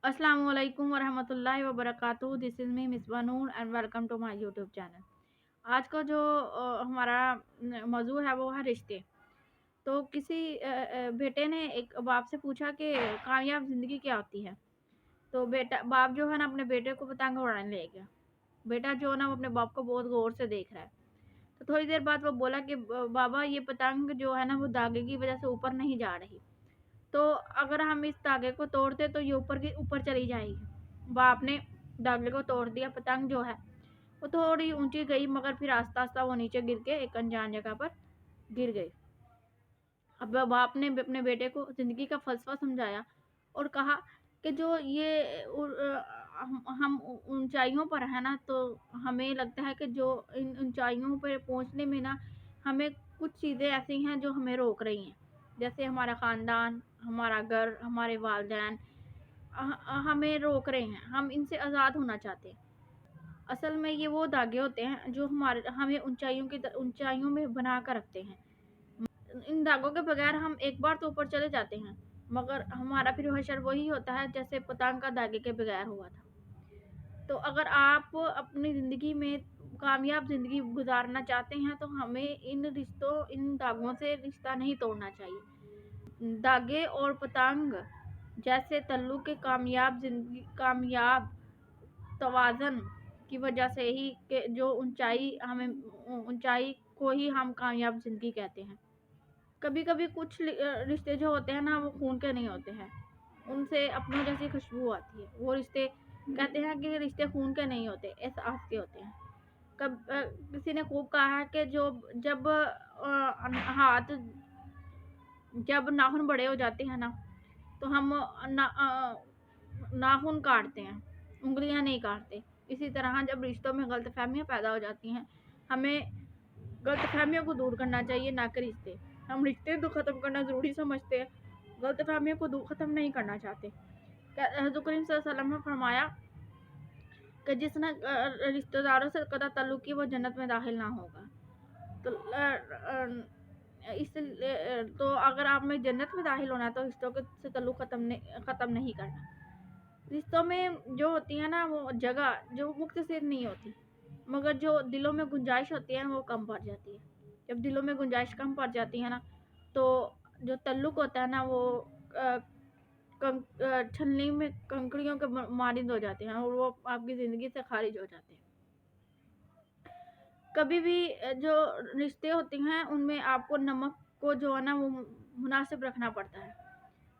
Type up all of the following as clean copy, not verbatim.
अस्सलाम वालेकुम वरहमतुल्लाहि वबरकातुहू। This is me Misbah Noor and welcome to my YouTube channel. आज का जो हमारा मौजू है वो है रिश्ते। तो किसी बेटे ने एक बाप से पूछा कि कामयाब ज़िंदगी क्या होती है। तो बेटा बाप जो है ना अपने बेटे को पतंग उड़ाने ले गया। बेटा जो है ना वो अपने बाप को बहुत गौर से देख रहा है। तो थोड़ी देर बाद वो बोला कि बाबा ये पतंग जो है ना वो धागे की वजह से ऊपर नहीं जा रही। तो अगर हम इस धागे को तोड़ते तो ये ऊपर की ऊपर चली जाएगी। बाप ने धागे को तोड़ दिया। पतंग जो है वो थोड़ी ऊंची गई, मगर फिर आस्ता आस्ता वो नीचे गिर के एक अनजान जगह पर गिर गई। अब बाप ने अपने बेटे को जिंदगी का फलसफा समझाया और कहा कि जो ये हम ऊंचाइयों पर है ना, तो हमें लगता है कि जो इन ऊंचाइयों पर पहुंचने में ना हमें कुछ चीज़ें ऐसी हैं जो हमें रोक रही हैं। जैसे हमारा ख़ानदान, हमारा घर, हमारे वालिदैन हमें रोक रहे हैं। हम इनसे आज़ाद होना चाहते हैं। असल में ये वो धागे होते हैं जो हमारे हमें ऊंचाइयों में बना कर रखते हैं। इन धागों के बगैर हम एक बार तो ऊपर चले जाते हैं, मगर हमारा फिर हशर वही होता है जैसे पतंग का धागे के बगैर हुआ था। तो अगर आप अपनी ज़िंदगी में कामयाब ज़िंदगी गुजारना चाहते हैं तो हमें इन धागों से रिश्ता नहीं तोड़ना चाहिए। धागे और पतंग जैसे तल्लु के कामयाब तवाज़न की वजह से ही के जो ऊंचाई को ही हम कामयाब ज़िंदगी कहते हैं। कभी कभी कुछ रिश्ते जो होते हैं ना वो खून के नहीं होते हैं, उनसे अपनों जैसी खुशबू आती है। वो रिश्ते कहते हैं कि रिश्ते खून के नहीं होते, एहसास के होते हैं। किसी ने खूब कहा है कि जो जब हाथ जब नाखून बड़े हो जाते हैं ना, तो हम नाखून काटते हैं, उंगलियां नहीं काटते। इसी तरह जब रिश्तों में गलतफहमियां पैदा हो जाती हैं, हमें गलतफहमियों को दूर करना चाहिए, ना कि रिश्ते। हम रिश्ते तो ख़त्म करना ज़रूरी समझते हैं, गलतफहमियों को ख़त्म नहीं करना चाहते। हज़रत करीम सल्लल्लाहु अलैहि वसल्लम ने फरमाया कि जिसने रिश्तेदारों से कदा ताल्लुक़ की वो जन्नत में दाखिल ना होगा। तो तो अगर आप में जन्नत में दाखिल होना है तो रिश्तों के से ताल्लुक़ ख़त्म नहीं करना। रिश्तों में जो होती है ना वो जगह जो मुख्तसर नहीं होती, मगर जो दिलों में गुंजाइश होती है वो कम पड़ जाती है। जब दिलों में गुंजाइश कम पड़ जाती है ना, तो जो ताल्लुक़ होता है ना वो छलनी में कंकड़ियों के मारिंद हो जाते हैं और वो आपकी ज़िंदगी से खारिज हो जाते हैं। कभी भी जो रिश्ते होते हैं उनमें आपको नमक को जो है ना वो मुनासिब रखना पड़ता है।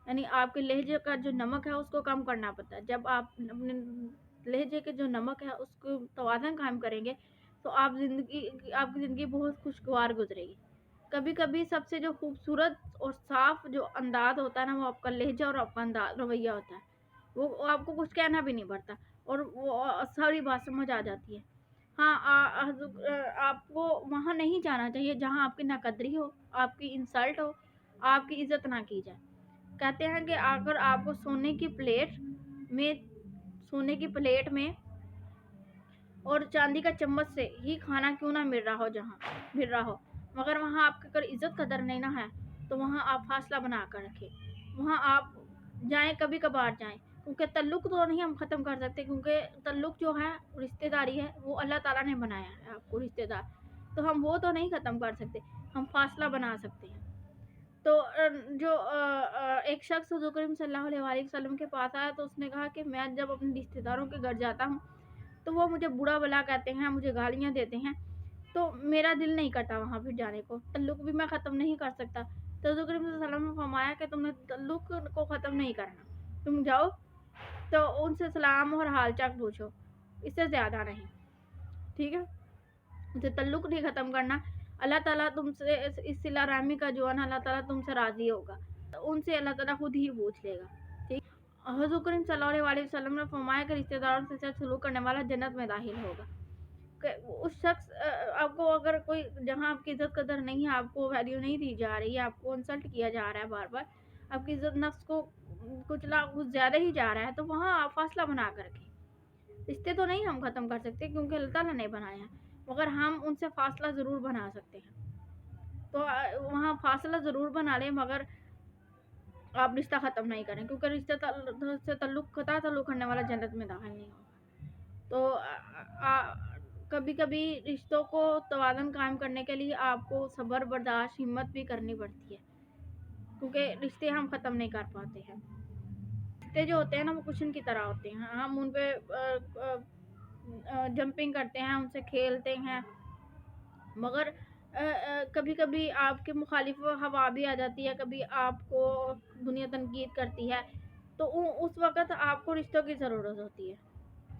यानी आपके लहजे का जो नमक है उसको कम करना पड़ता है। जब आप अपने लहजे के जो नमक है उसको तवाज़न कायम करेंगे तो आपकी ज़िंदगी बहुत खुशगवार गुजरेगी। कभी कभी सबसे जो खूबसूरत और साफ जो अंदाज होता है ना वो आपका लहजा और आपका अंदाज रवैया होता है। वो आपको कुछ कहना भी नहीं पड़ता और वो सारी बात समझ आ जाती है। हाँ, आपको वहाँ नहीं जाना चाहिए जहाँ आपकी नाकदरी हो, आपकी इंसल्ट हो, आपकी इज्जत ना की जाए। कहते हैं कि अगर आपको सोने की प्लेट में और चांदी का चम्मच से ही खाना क्यों ना मिल रहा हो, मगर वहाँ आपकी अगर इज्जत कदर नहीं ना है तो वहाँ आप फासला बना कर रखें। वहाँ आप जाएं, कभी कभार जाएं, क्योंकि तल्लुक तो नहीं हम ख़त्म कर सकते, क्योंकि तल्लुक जो है रिश्तेदारी है, वो अल्लाह ताला ने बनाया है आपको रिश्तेदार, तो हम वो तो नहीं ख़त्म कर सकते, हम फासला बना सकते हैं। तो एक शख्स हुज़ूर करीम सल्लल्लाहु अलैहि वसल्लम के पास आया, तो उसने कहा कि मैं जब अपने रिश्तेदारों के घर जाता हूँ तो वो मुझे बुरा भला कहते हैं, मुझे गालियाँ देते हैं, तो मेरा दिल नहीं करता वहाँ फिर जाने को, तल्लुक भी मैं ख़त्म नहीं कर सकता। तो हुज़ूर करीम सल्लल्लाहु अलैहि वसल्लम ने फरमाया कि तुमने तल्लुक को ख़त्म नहीं करना, तुम जाओ तो उनसे सलाम और हाल चाल पूछो, इससे ज़्यादा नहीं, ठीक है। उनसे तल्लुक नहीं ख़त्म करना। अल्लाह ताला तुमसे इस सिला रहमी का जो है ना अल्लाह ताला तुमसे राज़ी होगा, तो उनसे अल्लाह ताला खुद ही पूछ लेगा, ठीक। हुज़ूर करीम सल्लल्लाहु अलैहि वसल्लम ने फरमाया कि रिश्तेदारों से अच्छा सलूक करने वाला जन्नत में दाखिल होगा। उस शख्स आपको अगर कोई जहाँ आपकी इज्जत कदर नहीं है, आपको वैल्यू नहीं दी जा रही है, आपको इंसल्ट किया जा रहा है बार बार, आपकी इज्जत नफ्स को कुचला कुछ ज़्यादा ही जा रहा है, तो वहाँ आप फासला बना कर रखें। रिश्ते तो नहीं हम ख़त्म कर सकते क्योंकि अल्लाह ताला ने बनाया है, मगर हम उनसे फासला ज़रूर बना सकते हैं। तो वहाँ फासला ज़रूर बना लें, मगर आप रिश्ता ख़त्म नहीं करें, क्योंकि रिश्ते से ताल्लुक़ करने वाला जन्नत में दाखिल नहीं होगा। तो कभी-कभी रिश्तों को तवाज़ुन कायम करने के लिए आपको सब्र, बर्दाश्त, हिम्मत भी करनी पड़ती है, क्योंकि रिश्ते हम ख़त्म नहीं कर पाते हैं। रिश्ते जो होते हैं ना, वो कुशन की तरह होते हैं। हम उन पे जंपिंग करते हैं, उनसे खेलते हैं, मगर कभी-कभी आपके मुखालिफ हवा भी आ जाती है, कभी आपको दुनिया तनकीद करती है, तो उस वक़्त आपको रिश्तों की ज़रूरत होती है,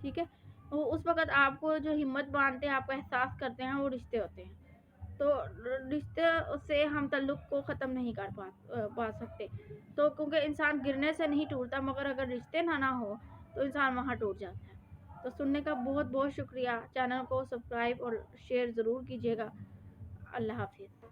ठीक है? तो उस वक़्त आपको जो हिम्मत बाँधते हैं, आपको एहसास करते हैं, वो रिश्ते होते हैं। तो रिश्ते से हम ताल्लुक़ को ख़त्म नहीं कर पा सकते। तो क्योंकि इंसान गिरने से नहीं टूटता, मगर अगर रिश्ते ना हो, तो इंसान वहाँ टूट जाता है। तो सुनने का बहुत-बहुत शुक्रिया। चैनल को सब्सक्राइब और शेयर ज़रूर कीजिएगा। अल्लाह हाफ़िज़।